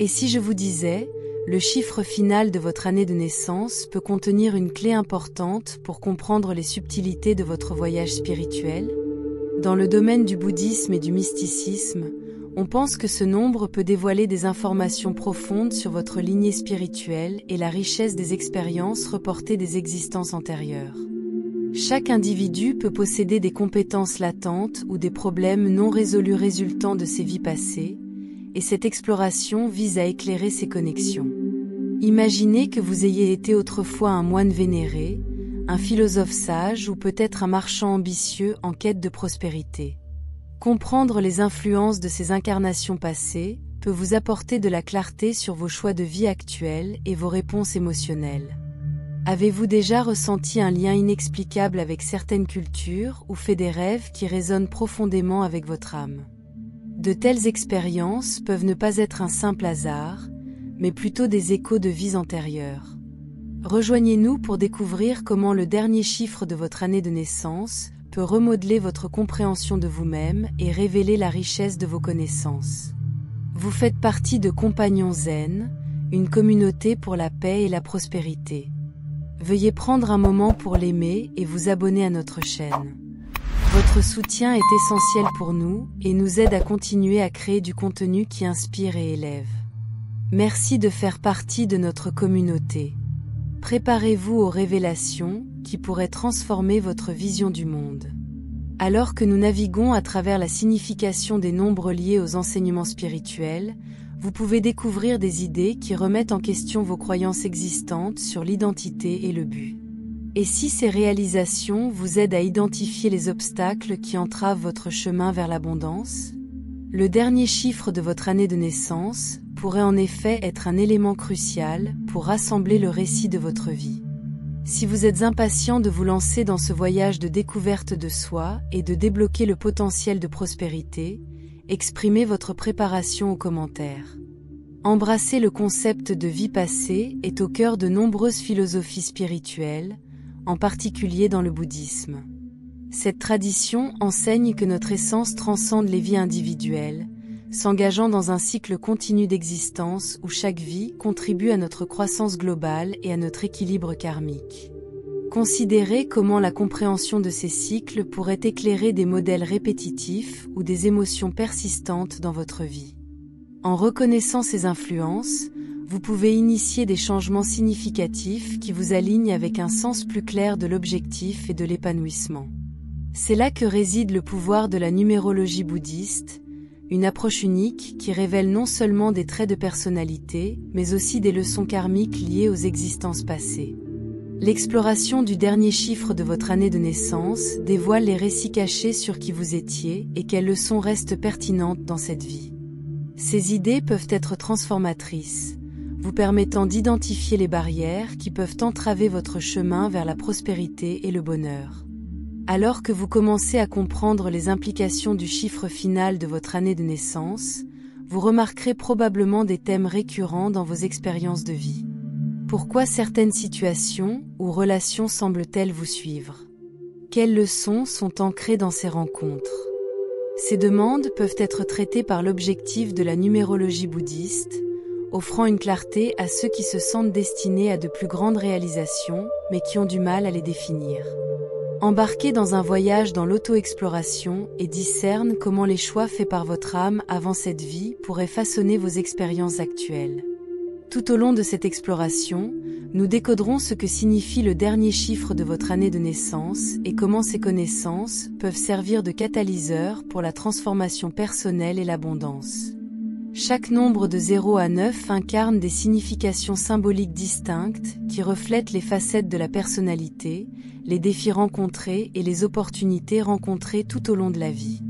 Et si je vous disais, le chiffre final de votre année de naissance peut contenir une clé importante pour comprendre les subtilités de votre voyage spirituel? Dans le domaine du bouddhisme et du mysticisme, on pense que ce nombre peut dévoiler des informations profondes sur votre lignée spirituelle et la richesse des expériences reportées des existences antérieures. Chaque individu peut posséder des compétences latentes ou des problèmes non résolus résultant de ses vies passées, et cette exploration vise à éclairer ces connexions. Imaginez que vous ayez été autrefois un moine vénéré, un philosophe sage ou peut-être un marchand ambitieux en quête de prospérité. Comprendre les influences de ces incarnations passées peut vous apporter de la clarté sur vos choix de vie actuels et vos réponses émotionnelles. Avez-vous déjà ressenti un lien inexplicable avec certaines cultures ou fait des rêves qui résonnent profondément avec votre âme? De telles expériences peuvent ne pas être un simple hasard, mais plutôt des échos de vies antérieures. Rejoignez-nous pour découvrir comment le dernier chiffre de votre année de naissance peut remodeler votre compréhension de vous-même et révéler la richesse de vos connaissances. Vous faites partie de Compagnons Zen, une communauté pour la paix et la prospérité. Veuillez prendre un moment pour l'aimer et vous abonner à notre chaîne. Votre soutien est essentiel pour nous et nous aide à continuer à créer du contenu qui inspire et élève. Merci de faire partie de notre communauté. Préparez-vous aux révélations qui pourraient transformer votre vision du monde. Alors que nous naviguons à travers la signification des nombres liés aux enseignements spirituels, vous pouvez découvrir des idées qui remettent en question vos croyances existantes sur l'identité et le but. Et si ces réalisations vous aident à identifier les obstacles qui entravent votre chemin vers l'abondance? Le dernier chiffre de votre année de naissance pourrait en effet être un élément crucial pour rassembler le récit de votre vie. Si vous êtes impatient de vous lancer dans ce voyage de découverte de soi et de débloquer le potentiel de prospérité, exprimez votre préparation aux commentaires. Embrasser le concept de vie passée est au cœur de nombreuses philosophies spirituelles, en particulier dans le bouddhisme. Cette tradition enseigne que notre essence transcende les vies individuelles, s'engageant dans un cycle continu d'existence où chaque vie contribue à notre croissance globale et à notre équilibre karmique. Considérez comment la compréhension de ces cycles pourrait éclairer des modèles répétitifs ou des émotions persistantes dans votre vie. En reconnaissant ces influences, vous pouvez initier des changements significatifs qui vous alignent avec un sens plus clair de l'objectif et de l'épanouissement. C'est là que réside le pouvoir de la numérologie bouddhiste, une approche unique qui révèle non seulement des traits de personnalité, mais aussi des leçons karmiques liées aux existences passées. L'exploration du dernier chiffre de votre année de naissance dévoile les récits cachés sur qui vous étiez et quelles leçons restent pertinentes dans cette vie. Ces idées peuvent être transformatrices, vous permettant d'identifier les barrières qui peuvent entraver votre chemin vers la prospérité et le bonheur. Alors que vous commencez à comprendre les implications du chiffre final de votre année de naissance, vous remarquerez probablement des thèmes récurrents dans vos expériences de vie. Pourquoi certaines situations ou relations semblent-elles vous suivre? Quelles leçons sont ancrées dans ces rencontres? Ces demandes peuvent être traitées par l'objectif de la numérologie bouddhiste, offrant une clarté à ceux qui se sentent destinés à de plus grandes réalisations, mais qui ont du mal à les définir. Embarquez dans un voyage dans l'auto-exploration et discerne comment les choix faits par votre âme avant cette vie pourraient façonner vos expériences actuelles. Tout au long de cette exploration, nous décoderons ce que signifie le dernier chiffre de votre année de naissance et comment ces connaissances peuvent servir de catalyseur pour la transformation personnelle et l'abondance. Chaque nombre de 0 à 9 incarne des significations symboliques distinctes qui reflètent les facettes de la personnalité, les défis rencontrés et les opportunités rencontrées tout au long de la vie.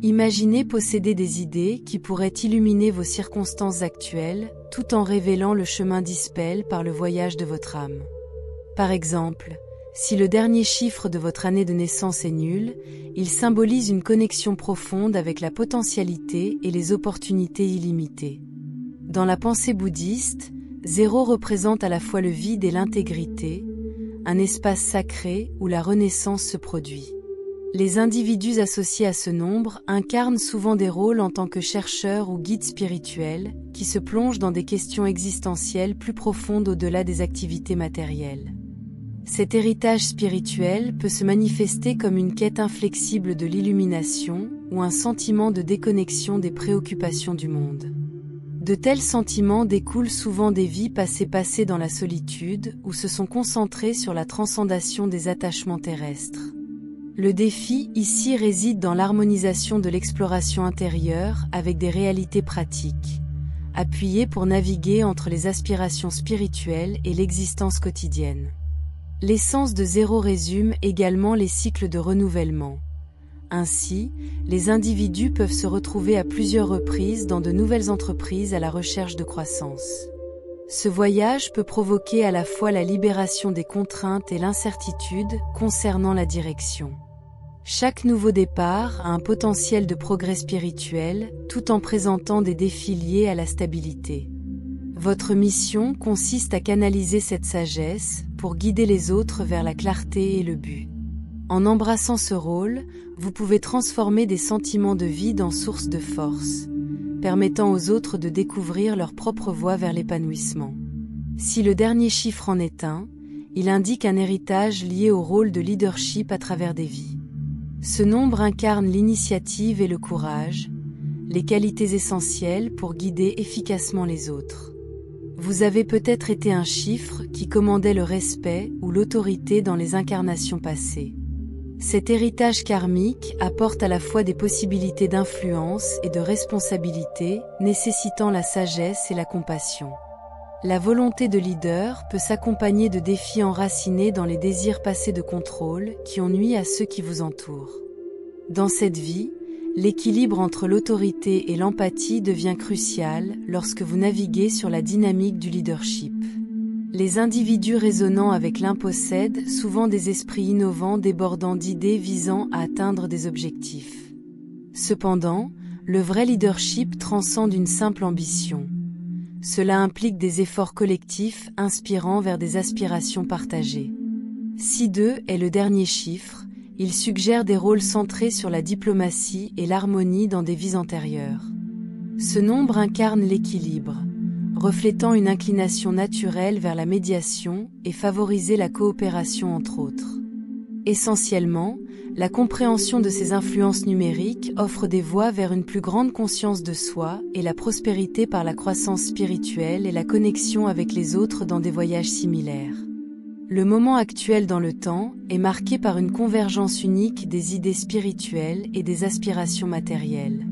Imaginez posséder des idées qui pourraient illuminer vos circonstances actuelles, tout en révélant le chemin dispel par le voyage de votre âme. Par exemple, si le dernier chiffre de votre année de naissance est nul, il symbolise une connexion profonde avec la potentialité et les opportunités illimitées. Dans la pensée bouddhiste, 0 représente à la fois le vide et l'intégrité, un espace sacré où la renaissance se produit. Les individus associés à ce nombre incarnent souvent des rôles en tant que chercheurs ou guides spirituels, qui se plongent dans des questions existentielles plus profondes au-delà des activités matérielles. Cet héritage spirituel peut se manifester comme une quête inflexible de l'illumination ou un sentiment de déconnexion des préoccupations du monde. De tels sentiments découlent souvent des vies passées dans la solitude ou se sont concentrés sur la transcendation des attachements terrestres. Le défi ici réside dans l'harmonisation de l'exploration intérieure avec des réalités pratiques, appuyées pour naviguer entre les aspirations spirituelles et l'existence quotidienne. L'essence de zéro résume également les cycles de renouvellement. Ainsi, les individus peuvent se retrouver à plusieurs reprises dans de nouvelles entreprises à la recherche de croissance. Ce voyage peut provoquer à la fois la libération des contraintes et l'incertitude concernant la direction. Chaque nouveau départ a un potentiel de progrès spirituel, tout en présentant des défis liés à la stabilité. Votre mission consiste à canaliser cette sagesse pour guider les autres vers la clarté et le but. En embrassant ce rôle, vous pouvez transformer des sentiments de vide en source de force, permettant aux autres de découvrir leur propre voie vers l'épanouissement. Si le dernier chiffre en est un, il indique un héritage lié au rôle de leadership à travers des vies. Ce nombre incarne l'initiative et le courage, les qualités essentielles pour guider efficacement les autres. Vous avez peut-être été un chiffre qui commandait le respect ou l'autorité dans les incarnations passées. Cet héritage karmique apporte à la fois des possibilités d'influence et de responsabilité, nécessitant la sagesse et la compassion. La volonté de leader peut s'accompagner de défis enracinés dans les désirs passés de contrôle qui ont nui à ceux qui vous entourent. Dans cette vie, l'équilibre entre l'autorité et l'empathie devient crucial lorsque vous naviguez sur la dynamique du leadership. Les individus résonnant avec l'un possèdent souvent des esprits innovants débordant d'idées visant à atteindre des objectifs. Cependant, le vrai leadership transcende une simple ambition. Cela implique des efforts collectifs inspirant vers des aspirations partagées. Si 2 est le dernier chiffre, il suggère des rôles centrés sur la diplomatie et l'harmonie dans des vies antérieures. Ce nombre incarne l'équilibre, reflétant une inclination naturelle vers la médiation et favoriser la coopération entre autres. Essentiellement, la compréhension de ces influences numériques offre des voies vers une plus grande conscience de soi et la prospérité par la croissance spirituelle et la connexion avec les autres dans des voyages similaires. Le moment actuel dans le temps est marqué par une convergence unique des idées spirituelles et des aspirations matérielles.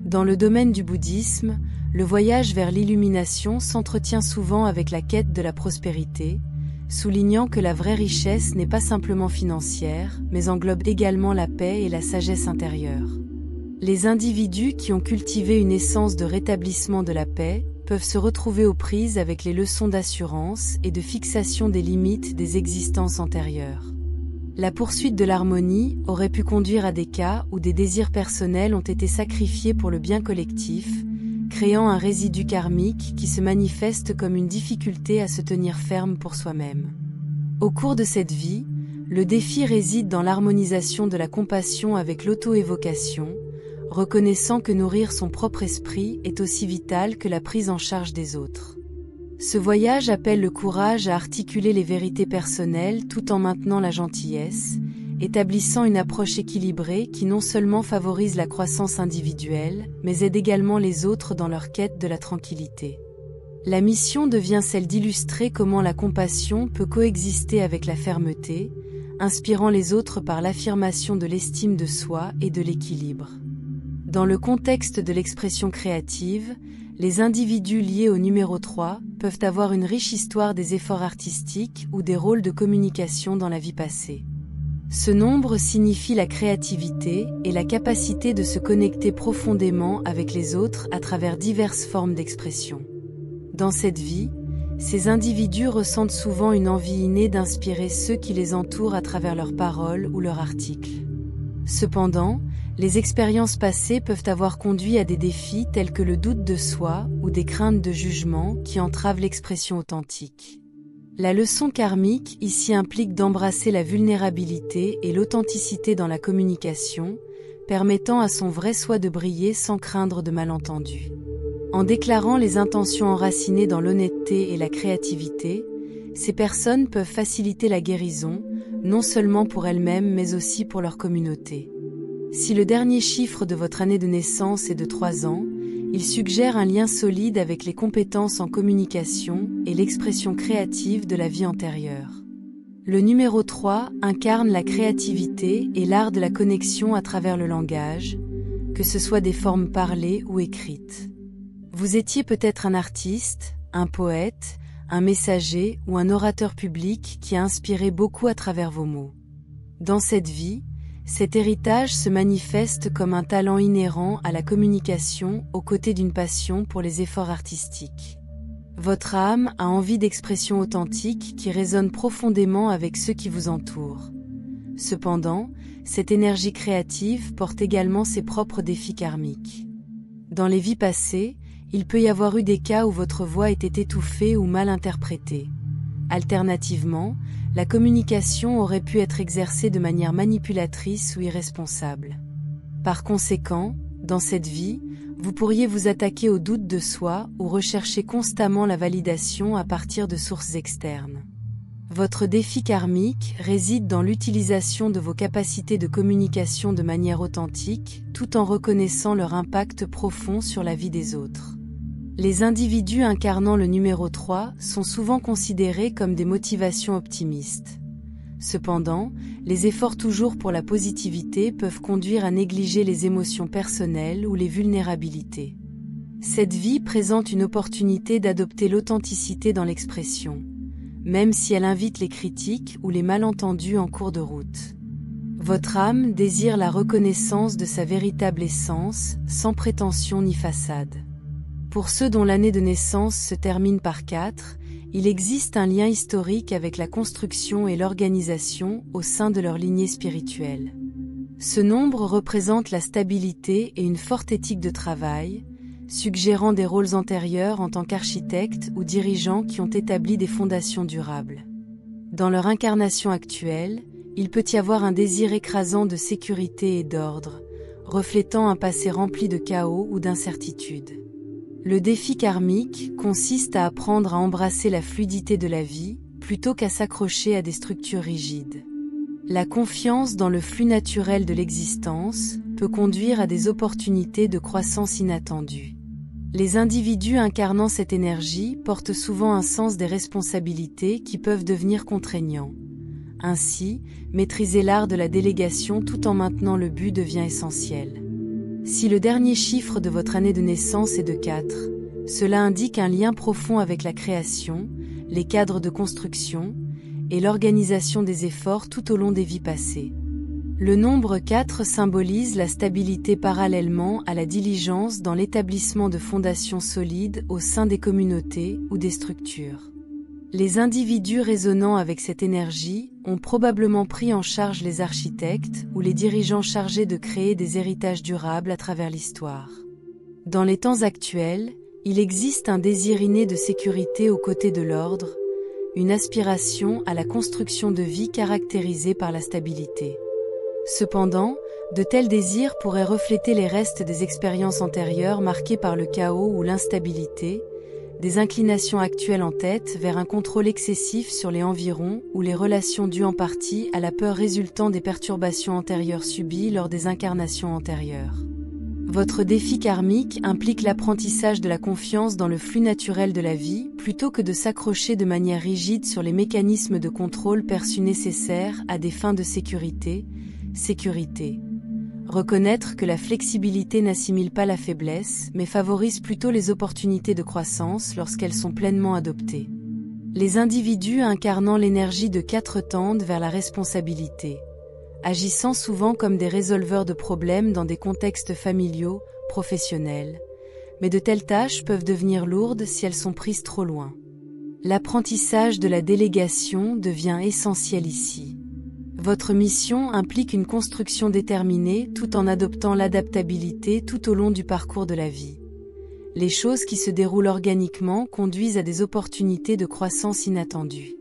Dans le domaine du bouddhisme, le voyage vers l'illumination s'entretient souvent avec la quête de la prospérité, soulignant que la vraie richesse n'est pas simplement financière, mais englobe également la paix et la sagesse intérieure. Les individus qui ont cultivé une essence de rétablissement de la paix peuvent se retrouver aux prises avec les leçons d'assurance et de fixation des limites des existences antérieures. La poursuite de l'harmonie aurait pu conduire à des cas où des désirs personnels ont été sacrifiés pour le bien collectif, créant un résidu karmique qui se manifeste comme une difficulté à se tenir ferme pour soi-même. Au cours de cette vie, le défi réside dans l'harmonisation de la compassion avec l'auto-évocation, reconnaissant que nourrir son propre esprit est aussi vital que la prise en charge des autres. Ce voyage appelle le courage à articuler les vérités personnelles tout en maintenant la gentillesse, établissant une approche équilibrée qui non seulement favorise la croissance individuelle, mais aide également les autres dans leur quête de la tranquillité. La mission devient celle d'illustrer comment la compassion peut coexister avec la fermeté, inspirant les autres par l'affirmation de l'estime de soi et de l'équilibre. Dans le contexte de l'expression créative, les individus liés au numéro 3 peuvent avoir une riche histoire des efforts artistiques ou des rôles de communication dans la vie passée. Ce nombre signifie la créativité et la capacité de se connecter profondément avec les autres à travers diverses formes d'expression. Dans cette vie, ces individus ressentent souvent une envie innée d'inspirer ceux qui les entourent à travers leurs paroles ou leurs articles. Cependant, les expériences passées peuvent avoir conduit à des défis tels que le doute de soi ou des craintes de jugement qui entravent l'expression authentique. La leçon karmique ici implique d'embrasser la vulnérabilité et l'authenticité dans la communication, permettant à son vrai soi de briller sans craindre de malentendus. En déclarant les intentions enracinées dans l'honnêteté et la créativité, ces personnes peuvent faciliter la guérison, non seulement pour elles-mêmes mais aussi pour leur communauté. Si le dernier chiffre de votre année de naissance est de 3 ans, il suggère un lien solide avec les compétences en communication et l'expression créative de la vie antérieure. Le numéro 3 incarne la créativité et l'art de la connexion à travers le langage, que ce soit des formes parlées ou écrites. Vous étiez peut-être un artiste, un poète, un messager ou un orateur public qui a inspiré beaucoup à travers vos mots. Dans cette vie, cet héritage se manifeste comme un talent inhérent à la communication aux côtés d'une passion pour les efforts artistiques. Votre âme a envie d'expressions authentiques qui résonnent profondément avec ceux qui vous entourent. Cependant, cette énergie créative porte également ses propres défis karmiques. Dans les vies passées, il peut y avoir eu des cas où votre voix était étouffée ou mal interprétée. Alternativement, la communication aurait pu être exercée de manière manipulatrice ou irresponsable. Par conséquent, dans cette vie, vous pourriez vous attaquer au doute de soi ou rechercher constamment la validation à partir de sources externes. Votre défi karmique réside dans l'utilisation de vos capacités de communication de manière authentique, tout en reconnaissant leur impact profond sur la vie des autres. Les individus incarnant le numéro 3 sont souvent considérés comme des motivations optimistes. Cependant, les efforts toujours pour la positivité peuvent conduire à négliger les émotions personnelles ou les vulnérabilités. Cette vie présente une opportunité d'adopter l'authenticité dans l'expression, même si elle invite les critiques ou les malentendus en cours de route. Votre âme désire la reconnaissance de sa véritable essence, sans prétention ni façade. Pour ceux dont l'année de naissance se termine par 4, il existe un lien historique avec la construction et l'organisation au sein de leur lignée spirituelle. Ce nombre représente la stabilité et une forte éthique de travail, suggérant des rôles antérieurs en tant qu'architectes ou dirigeants qui ont établi des fondations durables. Dans leur incarnation actuelle, il peut y avoir un désir écrasant de sécurité et d'ordre, reflétant un passé rempli de chaos ou d'incertitudes. Le défi karmique consiste à apprendre à embrasser la fluidité de la vie, plutôt qu'à s'accrocher à des structures rigides. La confiance dans le flux naturel de l'existence peut conduire à des opportunités de croissance inattendues. Les individus incarnant cette énergie portent souvent un sens des responsabilités qui peuvent devenir contraignants. Ainsi, maîtriser l'art de la délégation tout en maintenant le but devient essentiel. Si le dernier chiffre de votre année de naissance est de 4, cela indique un lien profond avec la création, les cadres de construction et l'organisation des efforts tout au long des vies passées. Le nombre 4 symbolise la stabilité parallèlement à la diligence dans l'établissement de fondations solides au sein des communautés ou des structures. Les individus résonnant avec cette énergie ont probablement pris en charge les architectes ou les dirigeants chargés de créer des héritages durables à travers l'histoire. Dans les temps actuels, il existe un désir inné de sécurité aux côtés de l'ordre, une aspiration à la construction de vie caractérisée par la stabilité. Cependant, de tels désirs pourraient refléter les restes des expériences antérieures marquées par le chaos ou l'instabilité, des inclinations actuelles en tête vers un contrôle excessif sur les environs ou les relations dues en partie à la peur résultant des perturbations antérieures subies lors des incarnations antérieures. Votre défi karmique implique l'apprentissage de la confiance dans le flux naturel de la vie plutôt que de s'accrocher de manière rigide sur les mécanismes de contrôle perçus nécessaires à des fins de sécurité. Reconnaître que la flexibilité n'assimile pas la faiblesse, mais favorise plutôt les opportunités de croissance lorsqu'elles sont pleinement adoptées. Les individus incarnant l'énergie de 4 tendent vers la responsabilité, agissant souvent comme des résolveurs de problèmes dans des contextes familiaux, professionnels. Mais de telles tâches peuvent devenir lourdes si elles sont prises trop loin. L'apprentissage de la délégation devient essentiel ici. Votre mission implique une construction déterminée tout en adoptant l'adaptabilité tout au long du parcours de la vie. Les choses qui se déroulent organiquement conduisent à des opportunités de croissance inattendues.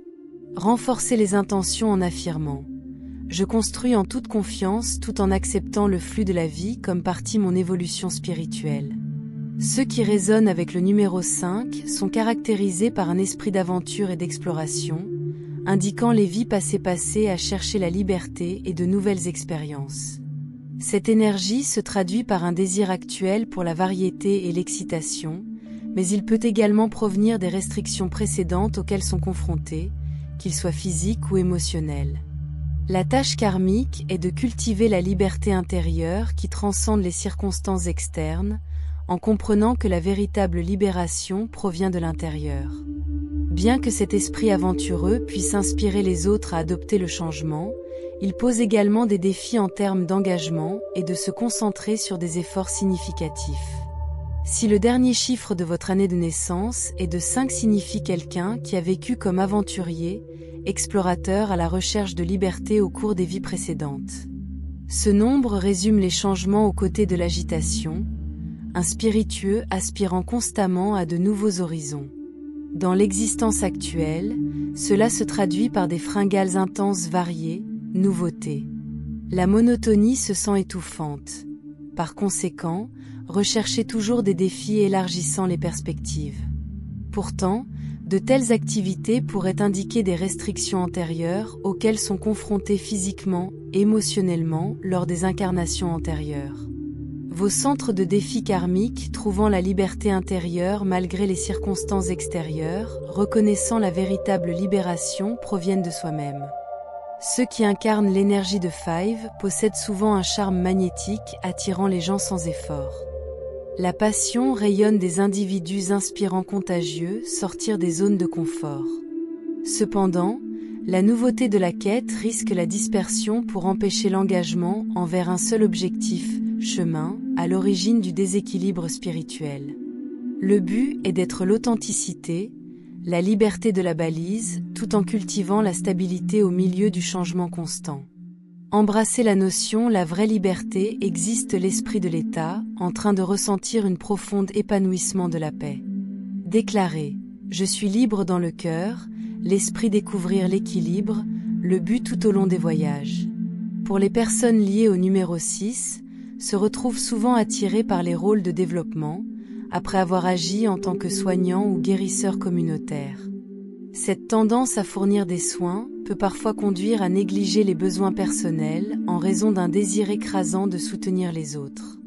Renforcez les intentions en affirmant: je construis en toute confiance tout en acceptant le flux de la vie comme partie de mon évolution spirituelle. Ceux qui résonnent avec le numéro 5 sont caractérisés par un esprit d'aventure et d'exploration, indiquant les vies passées à chercher la liberté et de nouvelles expériences. Cette énergie se traduit par un désir actuel pour la variété et l'excitation, mais il peut également provenir des restrictions précédentes auxquelles sont confrontés, qu'ils soient physiques ou émotionnels. La tâche karmique est de cultiver la liberté intérieure qui transcende les circonstances externes, en comprenant que la véritable libération provient de l'intérieur. Bien que cet esprit aventureux puisse inspirer les autres à adopter le changement, il pose également des défis en termes d'engagement et de se concentrer sur des efforts significatifs. Si le dernier chiffre de votre année de naissance est de 5, signifie quelqu'un qui a vécu comme aventurier, explorateur à la recherche de liberté au cours des vies précédentes. Ce nombre résume les changements aux côtés de l'agitation, un spiritueux aspirant constamment à de nouveaux horizons. Dans l'existence actuelle, cela se traduit par des fringales intenses variées, nouveautés. La monotonie se sent étouffante. Par conséquent, recherchez toujours des défis élargissant les perspectives. Pourtant, de telles activités pourraient indiquer des restrictions antérieures auxquelles sont confrontés physiquement et émotionnellement lors des incarnations antérieures. Vos centres de défis karmiques trouvant la liberté intérieure malgré les circonstances extérieures, reconnaissant la véritable libération proviennent de soi-même. Ceux qui incarnent l'énergie de Five possèdent souvent un charme magnétique attirant les gens sans effort. La passion rayonne des individus inspirant contagieux sortir des zones de confort. Cependant, la nouveauté de la quête risque la dispersion pour empêcher l'engagement envers un seul objectif, chemin, à l'origine du déséquilibre spirituel. Le but est d'être l'authenticité, la liberté de la balise, tout en cultivant la stabilité au milieu du changement constant. Embrasser la notion, la vraie liberté, existe l'esprit de l'état, en train de ressentir une profonde épanouissement de la paix. Déclarer: je suis libre dans le cœur, l'esprit découvrir l'équilibre, le but tout au long des voyages. Pour les personnes liées au numéro 6, se retrouvent souvent attirées par les rôles de développement, après avoir agi en tant que soignant ou guérisseur communautaire. Cette tendance à fournir des soins peut parfois conduire à négliger les besoins personnels en raison d'un désir écrasant de soutenir les autres.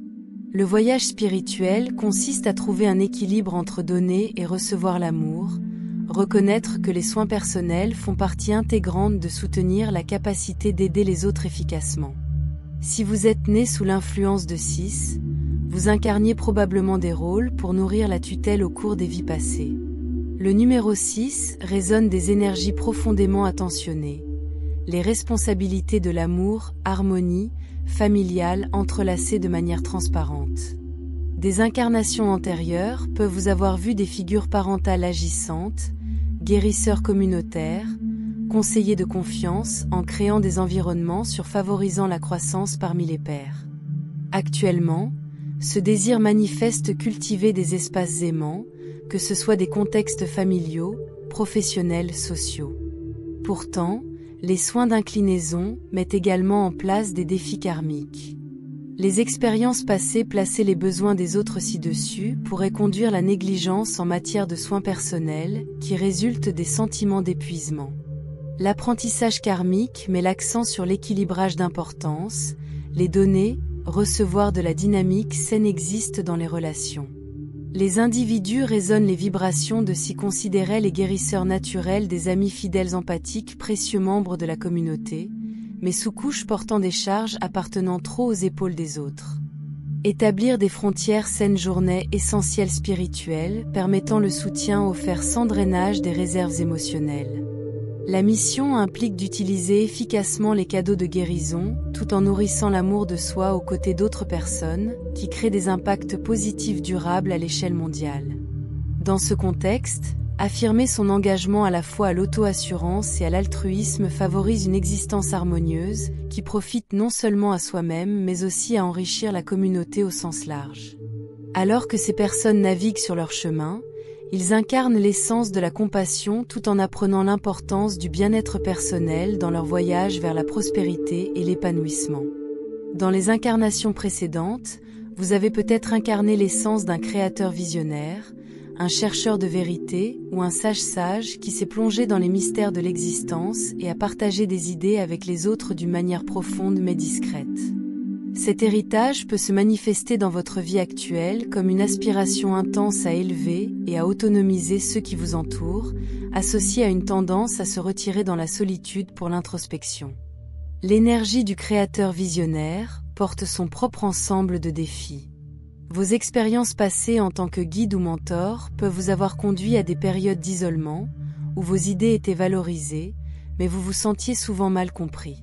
Le voyage spirituel consiste à trouver un équilibre entre donner et recevoir l'amour, reconnaître que les soins personnels font partie intégrante de soutenir la capacité d'aider les autres efficacement. Si vous êtes né sous l'influence de 6, vous incarniez probablement des rôles pour nourrir la tutelle au cours des vies passées. Le numéro 6 résonne des énergies profondément attentionnées. Les responsabilités de l'amour, harmonie, familiale entrelacées de manière transparente. Des incarnations antérieures peuvent vous avoir vu des figures parentales agissantes, guérisseurs communautaires, conseillers de confiance en créant des environnements favorisant la croissance parmi les pairs. Actuellement, ce désir manifeste cultiver des espaces aimants, que ce soit des contextes familiaux, professionnels, sociaux. Pourtant, les soins d'inclinaison mettent également en place des défis karmiques. Les expériences passées placer les besoins des autres ci-dessus pourraient conduire la négligence en matière de soins personnels, qui résultent des sentiments d'épuisement. L'apprentissage karmique met l'accent sur l'équilibrage d'importance, les donner, recevoir de la dynamique saine existe dans les relations. Les individus résonnent les vibrations de s'y considérer les guérisseurs naturels des amis fidèles empathiques précieux membres de la communauté, mais sous-couches portant des charges appartenant trop aux épaules des autres. Établir des frontières saines journées essentielles spirituelles permettant le soutien offert sans drainage des réserves émotionnelles. La mission implique d'utiliser efficacement les cadeaux de guérison, tout en nourrissant l'amour de soi aux côtés d'autres personnes, qui créent des impacts positifs durables à l'échelle mondiale. Dans ce contexte, affirmer son engagement à la fois à l'auto-assurance et à l'altruisme favorise une existence harmonieuse, qui profite non seulement à soi-même mais aussi à enrichir la communauté au sens large. Alors que ces personnes naviguent sur leur chemin, Ils incarnent l'essence de la compassion tout en apprenant l'importance du bien-être personnel dans leur voyage vers la prospérité et l'épanouissement. Dans les incarnations précédentes, vous avez peut-être incarné l'essence d'un créateur visionnaire, un chercheur de vérité ou un sage qui s'est plongé dans les mystères de l'existence et a partagé des idées avec les autres d'une manière profonde mais discrète. Cet héritage peut se manifester dans votre vie actuelle comme une aspiration intense à élever et à autonomiser ceux qui vous entourent, associée à une tendance à se retirer dans la solitude pour l'introspection. L'énergie du créateur visionnaire porte son propre ensemble de défis. Vos expériences passées en tant que guide ou mentor peuvent vous avoir conduit à des périodes d'isolement, où vos idées étaient valorisées, mais vous vous sentiez souvent mal compris.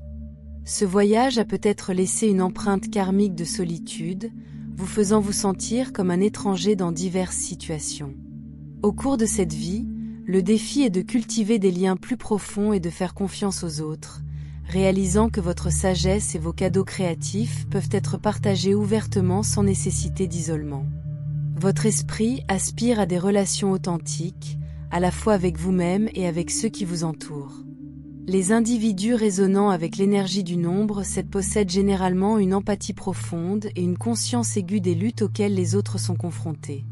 Ce voyage a peut-être laissé une empreinte karmique de solitude, vous faisant vous sentir comme un étranger dans diverses situations. Au cours de cette vie, le défi est de cultiver des liens plus profonds et de faire confiance aux autres, réalisant que votre sagesse et vos cadeaux créatifs peuvent être partagés ouvertement sans nécessité d'isolement. Votre esprit aspire à des relations authentiques, à la fois avec vous-même et avec ceux qui vous entourent. Les individus résonnant avec l'énergie du nombre possèdent généralement une empathie profonde et une conscience aiguë des luttes auxquelles les autres sont confrontés.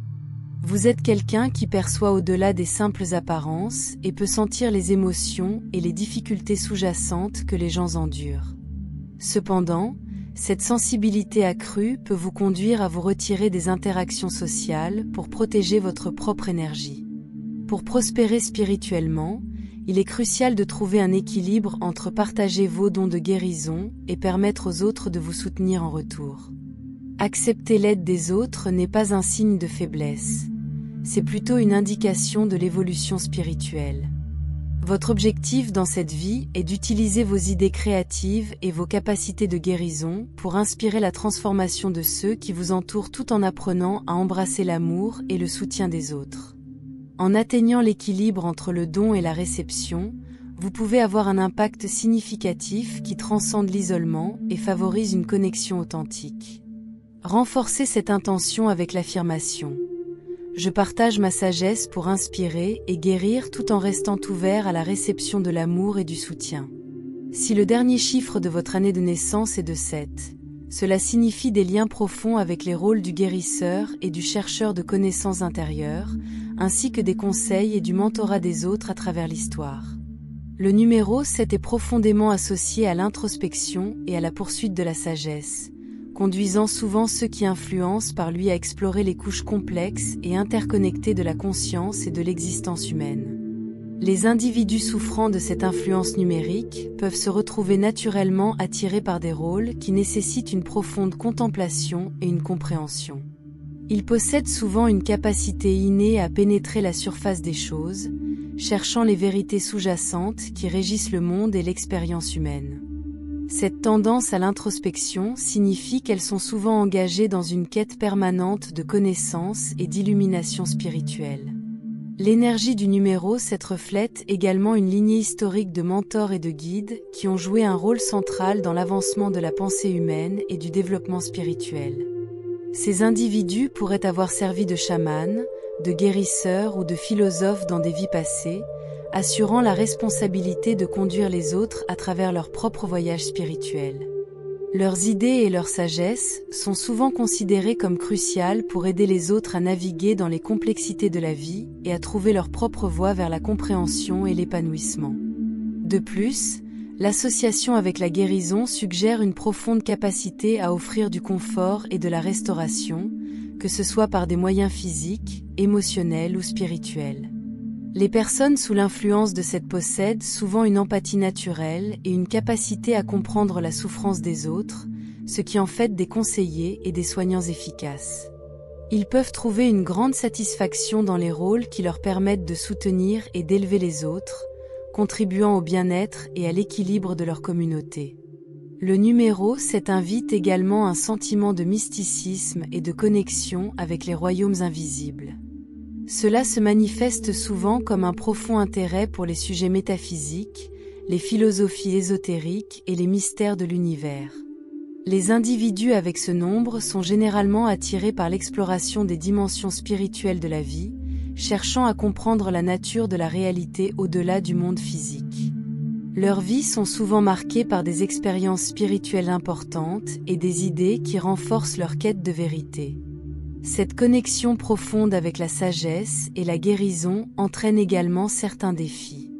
Vous êtes quelqu'un qui perçoit au-delà des simples apparences et peut sentir les émotions et les difficultés sous-jacentes que les gens endurent. Cependant, cette sensibilité accrue peut vous conduire à vous retirer des interactions sociales pour protéger votre propre énergie. Pour prospérer spirituellement, il est crucial de trouver un équilibre entre partager vos dons de guérison et permettre aux autres de vous soutenir en retour. Accepter l'aide des autres n'est pas un signe de faiblesse. C'est plutôt une indication de l'évolution spirituelle. Votre objectif dans cette vie est d'utiliser vos idées créatives et vos capacités de guérison pour inspirer la transformation de ceux qui vous entourent tout en apprenant à embrasser l'amour et le soutien des autres. En atteignant l'équilibre entre le don et la réception, vous pouvez avoir un impact significatif qui transcende l'isolement et favorise une connexion authentique. Renforcez cette intention avec l'affirmation. Je partage ma sagesse pour inspirer et guérir tout en restant ouvert à la réception de l'amour et du soutien. Si le dernier chiffre de votre année de naissance est de 7, cela signifie des liens profonds avec les rôles du guérisseur et du chercheur de connaissances intérieures, ainsi que des conseils et du mentorat des autres à travers l'histoire. Le numéro 7 est profondément associé à l'introspection et à la poursuite de la sagesse, conduisant souvent ceux qui influencent par lui à explorer les couches complexes et interconnectées de la conscience et de l'existence humaine. Les individus souffrant de cette influence numérique peuvent se retrouver naturellement attirés par des rôles qui nécessitent une profonde contemplation et une compréhension. Ils possèdent souvent une capacité innée à pénétrer la surface des choses, cherchant les vérités sous-jacentes qui régissent le monde et l'expérience humaine. Cette tendance à l'introspection signifie qu'elles sont souvent engagées dans une quête permanente de connaissance et d'illumination spirituelle. L'énergie du numéro 7 reflète également une lignée historique de mentors et de guides qui ont joué un rôle central dans l'avancement de la pensée humaine et du développement spirituel. Ces individus pourraient avoir servi de chamans, de guérisseurs ou de philosophes dans des vies passées, assurant la responsabilité de conduire les autres à travers leur propre voyage spirituel. Leurs idées et leur sagesse sont souvent considérées comme cruciales pour aider les autres à naviguer dans les complexités de la vie et à trouver leur propre voie vers la compréhension et l'épanouissement. De plus, l'association avec la guérison suggère une profonde capacité à offrir du confort et de la restauration, que ce soit par des moyens physiques, émotionnels ou spirituels. Les personnes sous l'influence de cette possèdent souvent une empathie naturelle et une capacité à comprendre la souffrance des autres, ce qui en fait des conseillers et des soignants efficaces. Ils peuvent trouver une grande satisfaction dans les rôles qui leur permettent de soutenir et d'élever les autres, contribuant au bien-être et à l'équilibre de leur communauté. Le numéro 7 invite également un sentiment de mysticisme et de connexion avec les royaumes invisibles. Cela se manifeste souvent comme un profond intérêt pour les sujets métaphysiques, les philosophies ésotériques et les mystères de l'univers. Les individus avec ce nombre sont généralement attirés par l'exploration des dimensions spirituelles de la vie, cherchant à comprendre la nature de la réalité au-delà du monde physique. Leurs vies sont souvent marquées par des expériences spirituelles importantes et des idées qui renforcent leur quête de vérité. Cette connexion profonde avec la sagesse et la guérison entraîne également certains défis.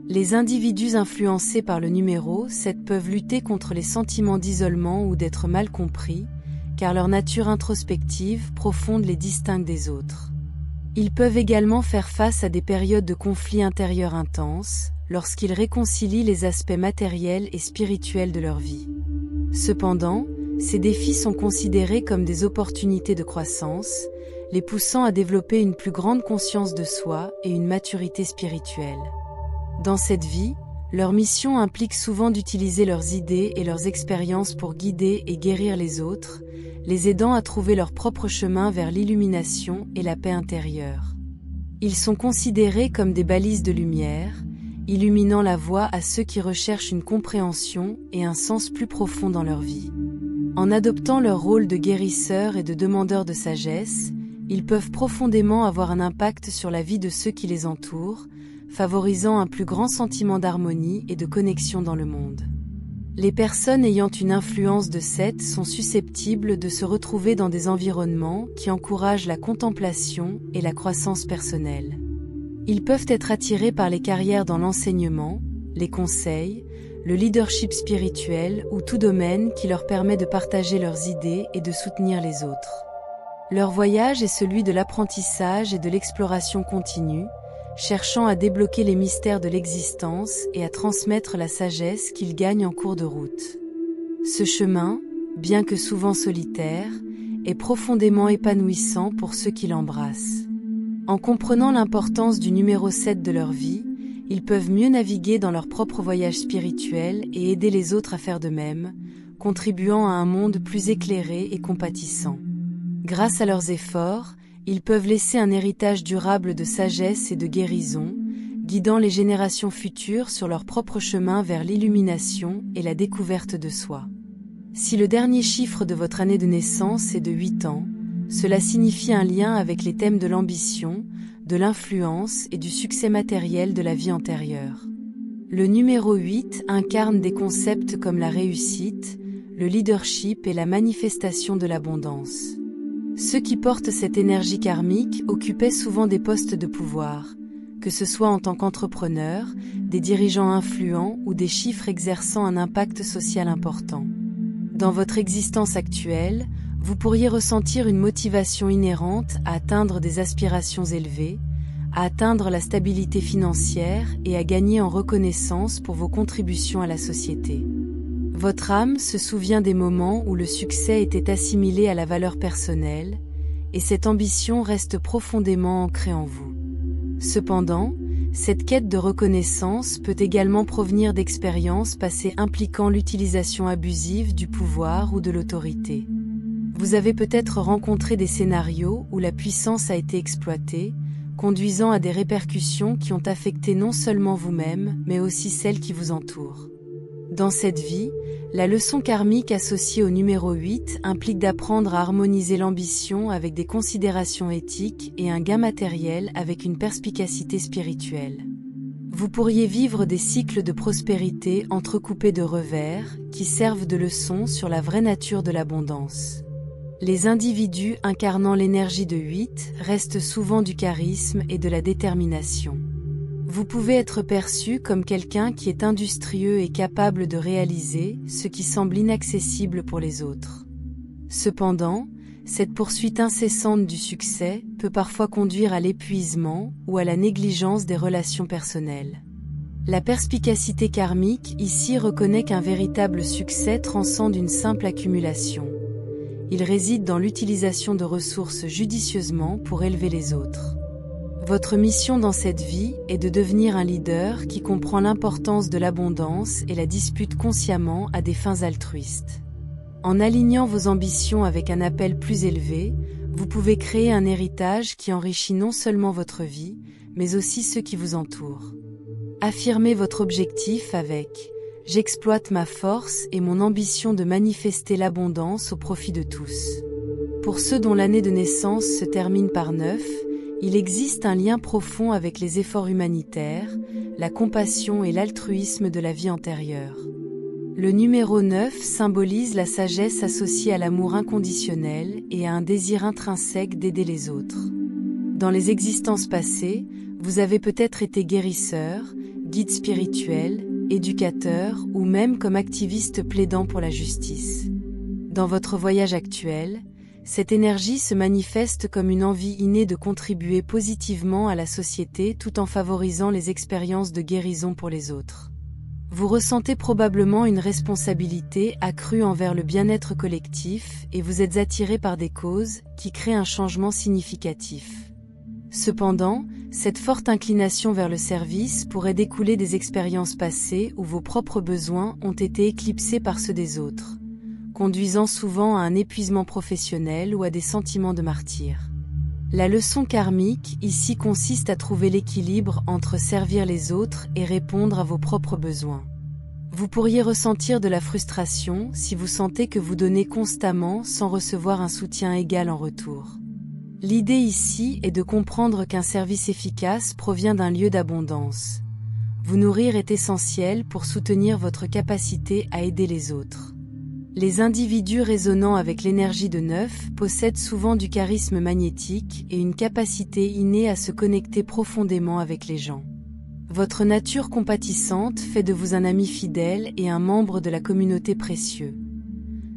Les individus influencés par le numéro 7 peuvent lutter contre les sentiments d'isolement ou d'être mal compris, car leur nature introspective profonde les distingue des autres. Ils peuvent également faire face à des périodes de conflits intérieurs intenses, lorsqu'ils réconcilient les aspects matériels et spirituels de leur vie. Cependant, ces défis sont considérés comme des opportunités de croissance, les poussant à développer une plus grande conscience de soi et une maturité spirituelle. Dans cette vie, leur mission implique souvent d'utiliser leurs idées et leurs expériences pour guider et guérir les autres, les aidant à trouver leur propre chemin vers l'illumination et la paix intérieure. Ils sont considérés comme des balises de lumière, illuminant la voie à ceux qui recherchent une compréhension et un sens plus profond dans leur vie. En adoptant leur rôle de guérisseurs et de demandeurs de sagesse, ils peuvent profondément avoir un impact sur la vie de ceux qui les entourent, favorisant un plus grand sentiment d'harmonie et de connexion dans le monde. Les personnes ayant une influence de 7 sont susceptibles de se retrouver dans des environnements qui encouragent la contemplation et la croissance personnelle. Ils peuvent être attirés par les carrières dans l'enseignement, les conseils, le leadership spirituel ou tout domaine qui leur permet de partager leurs idées et de soutenir les autres. Leur voyage est celui de l'apprentissage et de l'exploration continue, cherchant à débloquer les mystères de l'existence et à transmettre la sagesse qu'ils gagnent en cours de route. Ce chemin, bien que souvent solitaire, est profondément épanouissant pour ceux qui l'embrassent. En comprenant l'importance du numéro 7 de leur vie, ils peuvent mieux naviguer dans leur propre voyage spirituel et aider les autres à faire de même, contribuant à un monde plus éclairé et compatissant. Grâce à leurs efforts, ils peuvent laisser un héritage durable de sagesse et de guérison, guidant les générations futures sur leur propre chemin vers l'illumination et la découverte de soi. Si le dernier chiffre de votre année de naissance est de 8 ans, cela signifie un lien avec les thèmes de l'ambition, de l'influence et du succès matériel de la vie antérieure. Le numéro 8 incarne des concepts comme la réussite, le leadership et la manifestation de l'abondance. Ceux qui portent cette énergie karmique occupaient souvent des postes de pouvoir, que ce soit en tant qu'entrepreneurs, des dirigeants influents ou des chiffres exerçant un impact social important. Dans votre existence actuelle, vous pourriez ressentir une motivation inhérente à atteindre des aspirations élevées, à atteindre la stabilité financière et à gagner en reconnaissance pour vos contributions à la société. Votre âme se souvient des moments où le succès était assimilé à la valeur personnelle, et cette ambition reste profondément ancrée en vous. Cependant, cette quête de reconnaissance peut également provenir d'expériences passées impliquant l'utilisation abusive du pouvoir ou de l'autorité. Vous avez peut-être rencontré des scénarios où la puissance a été exploitée, conduisant à des répercussions qui ont affecté non seulement vous-même, mais aussi celles qui vous entourent. Dans cette vie, la leçon karmique associée au numéro 8 implique d'apprendre à harmoniser l'ambition avec des considérations éthiques et un gain matériel avec une perspicacité spirituelle. Vous pourriez vivre des cycles de prospérité entrecoupés de revers qui servent de leçon sur la vraie nature de l'abondance. Les individus incarnant l'énergie de 8 restent souvent du charisme et de la détermination. Vous pouvez être perçu comme quelqu'un qui est industrieux et capable de réaliser ce qui semble inaccessible pour les autres. Cependant, cette poursuite incessante du succès peut parfois conduire à l'épuisement ou à la négligence des relations personnelles. La perspicacité karmique ici reconnaît qu'un véritable succès transcende une simple accumulation. Il réside dans l'utilisation de ressources judicieusement pour élever les autres. Votre mission dans cette vie est de devenir un leader qui comprend l'importance de l'abondance et la dispute consciemment à des fins altruistes. En alignant vos ambitions avec un appel plus élevé, vous pouvez créer un héritage qui enrichit non seulement votre vie, mais aussi ceux qui vous entourent. Affirmez votre objectif avec « J'exploite ma force et mon ambition de manifester l'abondance au profit de tous ». Pour ceux dont l'année de naissance se termine par 9, Il existe un lien profond avec les efforts humanitaires, la compassion et l'altruisme de la vie antérieure. Le numéro 9 symbolise la sagesse associée à l'amour inconditionnel et à un désir intrinsèque d'aider les autres. Dans les existences passées, vous avez peut-être été guérisseur, guide spirituel, éducateur ou même comme activiste plaidant pour la justice. Dans votre voyage actuel, cette énergie se manifeste comme une envie innée de contribuer positivement à la société tout en favorisant les expériences de guérison pour les autres. Vous ressentez probablement une responsabilité accrue envers le bien-être collectif et vous êtes attiré par des causes qui créent un changement significatif. Cependant, cette forte inclination vers le service pourrait découler des expériences passées où vos propres besoins ont été éclipsés par ceux des autres, conduisant souvent à un épuisement professionnel ou à des sentiments de martyr. La leçon karmique ici consiste à trouver l'équilibre entre servir les autres et répondre à vos propres besoins. Vous pourriez ressentir de la frustration si vous sentez que vous donnez constamment sans recevoir un soutien égal en retour. L'idée ici est de comprendre qu'un service efficace provient d'un lieu d'abondance. Vous nourrir est essentiel pour soutenir votre capacité à aider les autres. Les individus résonnant avec l'énergie de 9 possèdent souvent du charisme magnétique et une capacité innée à se connecter profondément avec les gens. Votre nature compatissante fait de vous un ami fidèle et un membre de la communauté précieux.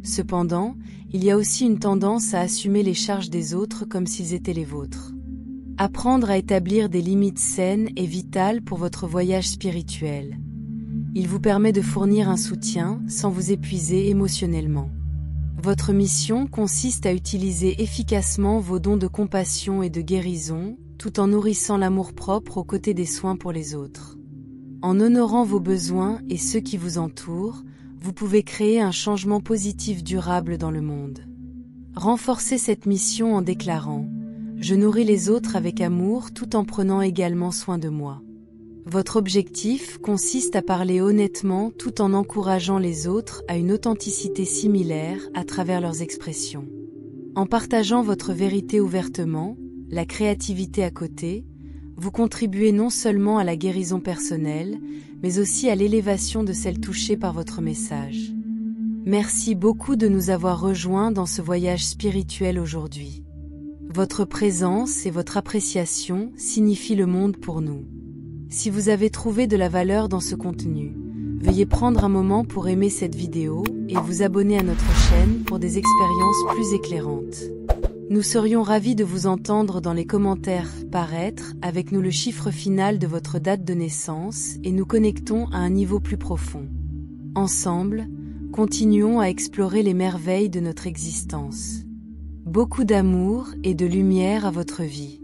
Cependant, il y a aussi une tendance à assumer les charges des autres comme s'ils étaient les vôtres. Apprendre à établir des limites saines est vital pour votre voyage spirituel. Il vous permet de fournir un soutien sans vous épuiser émotionnellement. Votre mission consiste à utiliser efficacement vos dons de compassion et de guérison, tout en nourrissant l'amour-propre aux côtés des soins pour les autres. En honorant vos besoins et ceux qui vous entourent, vous pouvez créer un changement positif durable dans le monde. Renforcez cette mission en déclarant « Je nourris les autres avec amour tout en prenant également soin de moi ». Votre objectif consiste à parler honnêtement tout en encourageant les autres à une authenticité similaire à travers leurs expressions. En partageant votre vérité ouvertement, la créativité à côté, vous contribuez non seulement à la guérison personnelle, mais aussi à l'élévation de celles touchées par votre message. Merci beaucoup de nous avoir rejoints dans ce voyage spirituel aujourd'hui. Votre présence et votre appréciation signifient le monde pour nous. Si vous avez trouvé de la valeur dans ce contenu, veuillez prendre un moment pour aimer cette vidéo et vous abonner à notre chaîne pour des expériences plus éclairantes. Nous serions ravis de vous entendre dans les commentaires paraître avec nous le chiffre final de votre date de naissance et nous connectons à un niveau plus profond. Ensemble, continuons à explorer les merveilles de notre existence. Beaucoup d'amour et de lumière à votre vie.